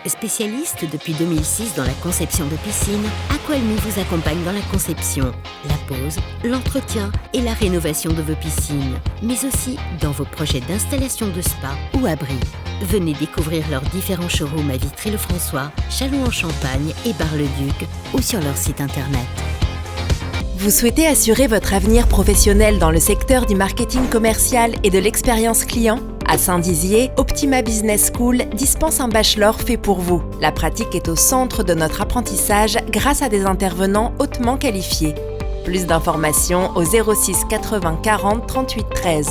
Spécialiste depuis 2006 dans la conception de piscines, Aqualmi vous accompagne dans la conception, la pose, l'entretien et la rénovation de vos piscines, mais aussi dans vos projets d'installation de spa ou abri. Venez découvrir leurs différents showrooms à Vitry-le-François, Châlons-en-Champagne et Bar-le-Duc ou sur leur site internet. Vous souhaitez assurer votre avenir professionnel dans le secteur du marketing commercial et de l'expérience client ? À Saint-Dizier, Optima Business School dispense un bachelor fait pour vous. La pratique est au centre de notre apprentissage grâce à des intervenants hautement qualifiés. Plus d'informations au 06 80 40 38 13.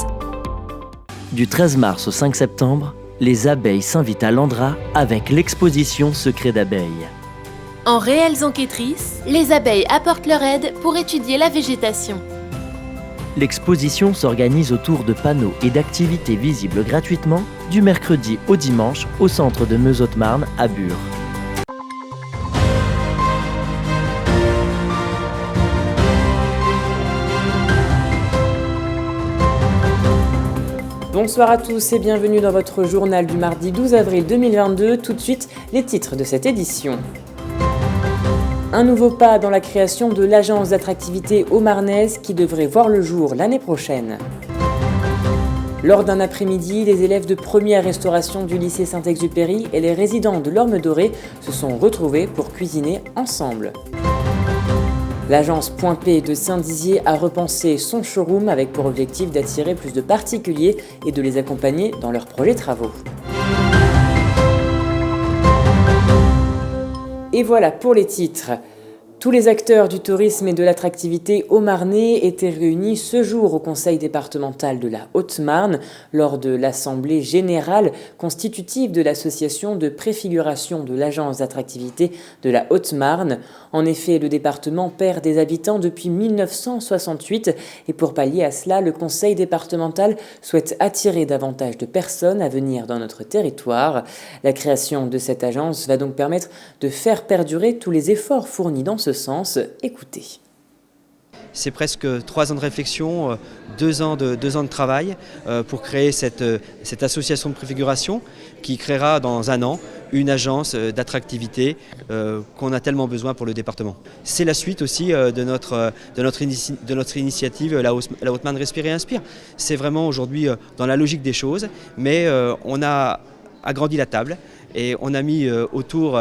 Du 13 mars au 5 septembre, les abeilles s'invitent à l'Andra avec l'exposition Secrets d'abeilles. En réelles enquêtrices, les abeilles apportent leur aide pour étudier la végétation. L'exposition s'organise autour de panneaux et d'activités visibles gratuitement du mercredi au dimanche au centre de Meuse-Haute-Marne à Bure. Bonsoir à tous et bienvenue dans votre journal du mardi 12 avril 2022. Tout de suite, les titres de cette édition. Un nouveau pas dans la création de l'agence d'attractivité haut-marnaise qui devrait voir le jour l'année prochaine. Lors d'un après-midi, les élèves de première restauration du lycée Saint-Exupéry et les résidents de l'Orme Dorée se sont retrouvés pour cuisiner ensemble. L'agence Point P de Saint-Dizier a repensé son showroom avec pour objectif d'attirer plus de particuliers et de les accompagner dans leurs projets travaux. Et voilà pour les titres. Tous les acteurs du tourisme et de l'attractivité haut-marnais étaient réunis ce jour au conseil départemental de la Haute-Marne lors de l'assemblée générale constitutive de l'association de préfiguration de l'agence d'attractivité de la Haute-Marne. En effet, le département perd des habitants depuis 1968 et pour pallier à cela, le conseil départemental souhaite attirer davantage de personnes à venir dans notre territoire. La création de cette agence va donc permettre de faire perdurer tous les efforts fournis dans ce sens. Écoutez. C'est presque 3 ans de réflexion, 2 ans de travail pour créer cette association de préfiguration qui créera dans 1 an une agence d'attractivité qu'on a tellement besoin pour le département. C'est la suite aussi de notre initiative La Haute-Marne Respire et Inspire. C'est vraiment aujourd'hui dans la logique des choses, mais on a agrandi la table et on a mis autour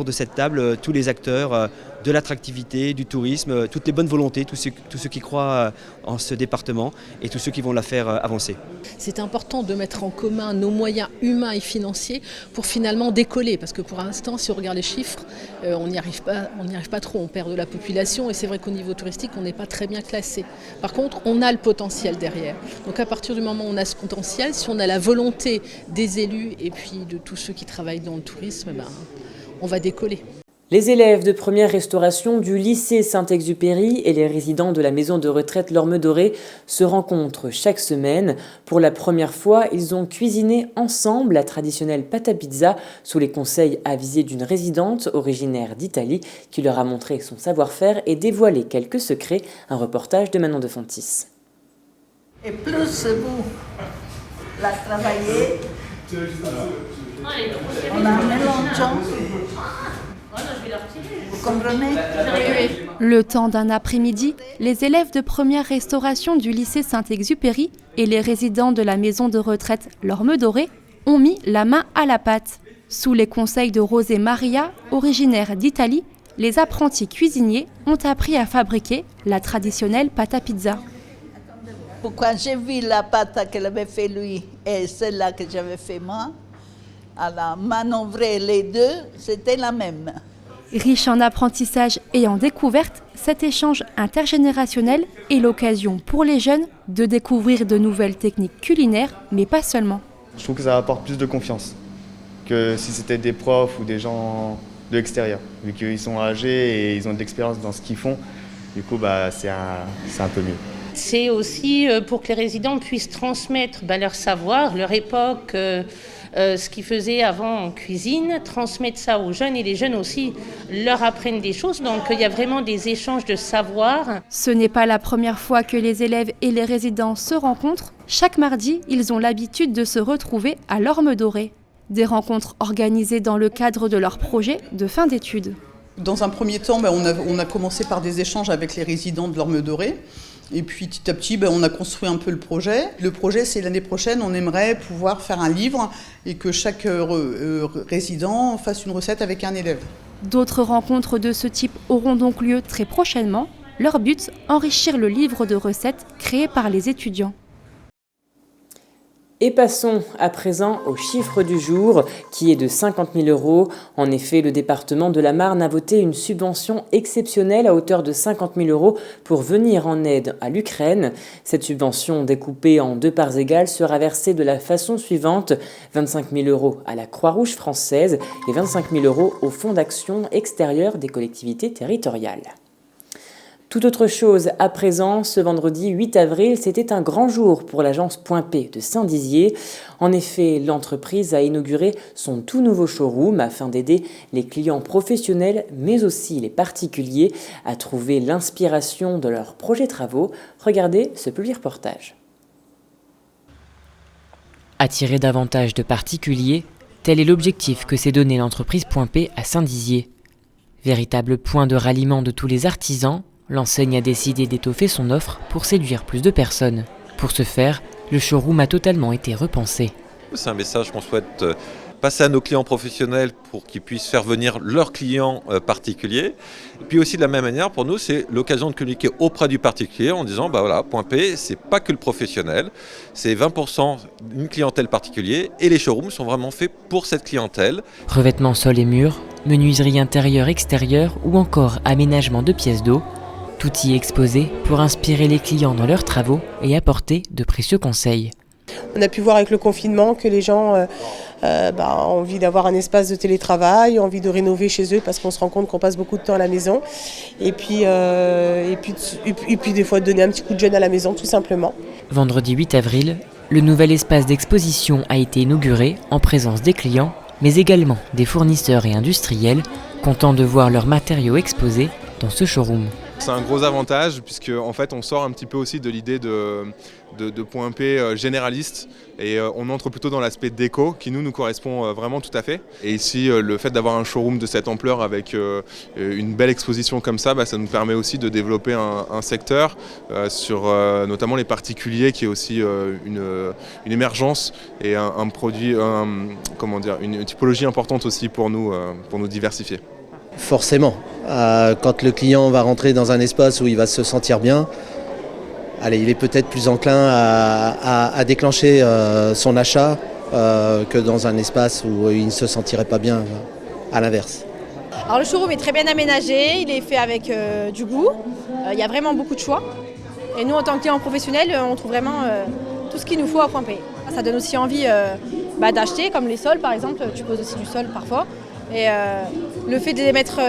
de cette table tous les acteurs de l'attractivité, du tourisme, toutes les bonnes volontés, tous ceux qui croient en ce département et tous ceux qui vont la faire avancer. C'est important de mettre en commun nos moyens humains et financiers pour finalement décoller, parce que pour l'instant, si on regarde les chiffres, on n'y arrive pas trop, on perd de la population et c'est vrai qu'au niveau touristique, on n'est pas très bien classé. Par contre, on a le potentiel derrière. Donc à partir du moment où on a ce potentiel, si on a la volonté des élus et puis de tous ceux qui travaillent dans le tourisme, on va décoller. Les élèves de première restauration du lycée Saint-Exupéry et les résidents de la maison de retraite l'Orme Dorée se rencontrent chaque semaine. Pour la première fois, ils ont cuisiné ensemble la traditionnelle pâte à pizza sous les conseils avisés d'une résidente originaire d'Italie qui leur a montré son savoir-faire et dévoilé quelques secrets. Un reportage de Manon de Fontis. Et plus vous la travaillez, on a un mélangeant. Vous comprenez ? Le temps d'un après-midi, les élèves de première restauration du lycée Saint-Exupéry et les résidents de la maison de retraite l'Orme Dorée ont mis la main à la pâte. Sous les conseils de Rosé Maria, originaire d'Italie, les apprentis cuisiniers ont appris à fabriquer la traditionnelle pâte à pizza. Quand j'ai vu la pâte qu'il avait fait lui et celle-là que j'avais fait moi, à la manœuvrer les deux, c'était la même. Riche en apprentissage et en découverte, cet échange intergénérationnel est l'occasion pour les jeunes de découvrir de nouvelles techniques culinaires, mais pas seulement. Je trouve que ça apporte plus de confiance que si c'était des profs ou des gens de l'extérieur. Vu qu'ils sont âgés et ils ont de l'expérience dans ce qu'ils font, du coup c'est un peu mieux. C'est aussi pour que les résidents puissent transmettre leur savoir, leur époque, ce qu'ils faisaient avant en cuisine, transmettre ça aux jeunes et les jeunes aussi leur apprennent des choses. Donc il y a vraiment des échanges de savoir. Ce n'est pas la première fois que les élèves et les résidents se rencontrent. Chaque mardi, ils ont l'habitude de se retrouver à l'Orme Dorée. Des rencontres organisées dans le cadre de leur projet de fin d'études. Dans un premier temps, on a commencé par des échanges avec les résidents de l'Orme Dorée. Et puis petit à petit, on a construit un peu le projet. Le projet, c'est l'année prochaine, on aimerait pouvoir faire un livre et que chaque résident fasse une recette avec un élève. D'autres rencontres de ce type auront donc lieu très prochainement. Leur but, enrichir le livre de recettes créé par les étudiants. Et passons à présent au chiffre du jour, qui est de 50 000 €. En effet, le département de la Marne a voté une subvention exceptionnelle à hauteur de 50 000 € pour venir en aide à l'Ukraine. Cette subvention, découpée en 2 parts égales, sera versée de la façon suivante: 25 000 € à la Croix-Rouge française et 25 000 € au Fonds d'action extérieure des collectivités territoriales. Tout autre chose à présent, ce vendredi 8 avril, c'était un grand jour pour l'agence Point P de Saint-Dizier. En effet, l'entreprise a inauguré son tout nouveau showroom afin d'aider les clients professionnels, mais aussi les particuliers, à trouver l'inspiration de leurs projets travaux. Regardez ce petit reportage. Attirer davantage de particuliers, tel est l'objectif que s'est donné l'entreprise Point P à Saint-Dizier. Véritable point de ralliement de tous les artisans, l'enseigne a décidé d'étoffer son offre pour séduire plus de personnes. Pour ce faire, le showroom a totalement été repensé. C'est un message qu'on souhaite passer à nos clients professionnels pour qu'ils puissent faire venir leurs clients particuliers. Et puis aussi de la même manière, pour nous, c'est l'occasion de communiquer auprès du particulier en disant, Point P, c'est pas que le professionnel, c'est 20% d'une clientèle particulière et les showrooms sont vraiment faits pour cette clientèle. Revêtements sol et murs, menuiserie intérieure-extérieure ou encore aménagement de pièces d'eau, tout y est exposé pour inspirer les clients dans leurs travaux et apporter de précieux conseils. On a pu voir avec le confinement que les gens ont envie d'avoir un espace de télétravail, ont envie de rénover chez eux parce qu'on se rend compte qu'on passe beaucoup de temps à la maison. Et puis des fois de donner un petit coup de jeune à la maison tout simplement. Vendredi 8 avril, le nouvel espace d'exposition a été inauguré en présence des clients, mais également des fournisseurs et industriels, contents de voir leurs matériaux exposés dans ce showroom. C'est un gros avantage puisque en fait on sort un petit peu aussi de l'idée de Point P généraliste et on entre plutôt dans l'aspect déco qui nous correspond vraiment tout à fait. Et ici le fait d'avoir un showroom de cette ampleur avec une belle exposition comme ça, ça nous permet aussi de développer un secteur sur notamment les particuliers qui est aussi une émergence et un produit, une typologie importante aussi pour nous diversifier. Forcément, quand le client va rentrer dans un espace où il va se sentir bien, il est peut-être plus enclin à déclencher son achat que dans un espace où il ne se sentirait pas bien, à l'inverse. Alors le showroom est très bien aménagé, il est fait avec du goût, il y a vraiment beaucoup de choix. Et nous en tant que clients professionnels, on trouve vraiment tout ce qu'il nous faut à Point P. Ça donne aussi envie d'acheter, comme les sols par exemple, tu poses aussi du sol parfois. Et le fait de les mettre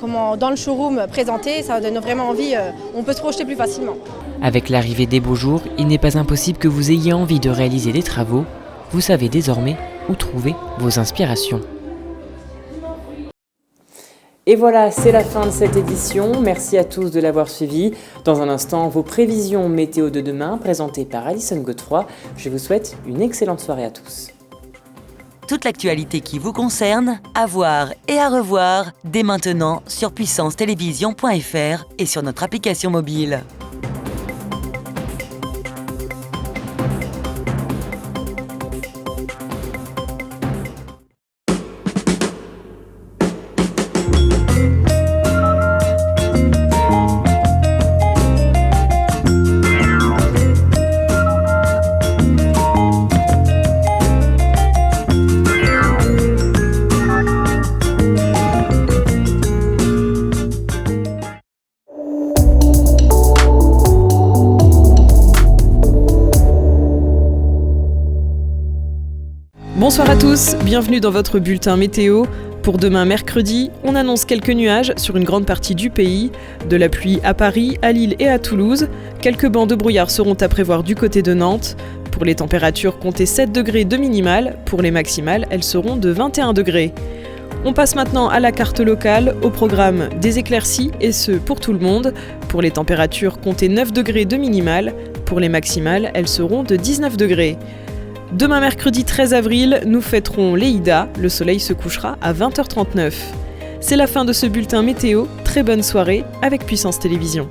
dans le showroom présentés, ça donne vraiment envie, on peut se projeter plus facilement. Avec l'arrivée des beaux jours, il n'est pas impossible que vous ayez envie de réaliser des travaux. Vous savez désormais où trouver vos inspirations. Et voilà, c'est la fin de cette édition. Merci à tous de l'avoir suivi. Dans un instant, vos prévisions météo de demain, présentées par Alison Godefroy. Je vous souhaite une excellente soirée à tous. Toute l'actualité qui vous concerne, à voir et à revoir dès maintenant sur puissancetelevision.fr et sur notre application mobile. Bonsoir à tous, bienvenue dans votre bulletin météo. Pour demain mercredi, on annonce quelques nuages sur une grande partie du pays, de la pluie à Paris, à Lille et à Toulouse. Quelques bancs de brouillard seront à prévoir du côté de Nantes. Pour les températures, comptez 7 degrés de minimales. Pour les maximales, elles seront de 21 degrés. On passe maintenant à la carte locale, au programme des éclaircies, et ce pour tout le monde. Pour les températures, comptez 9 degrés de minimales. Pour les maximales, elles seront de 19 degrés. Demain mercredi 13 avril, nous fêterons l'Eïda, le soleil se couchera à 20h39. C'est la fin de ce bulletin météo, très bonne soirée avec Puissance Télévisions.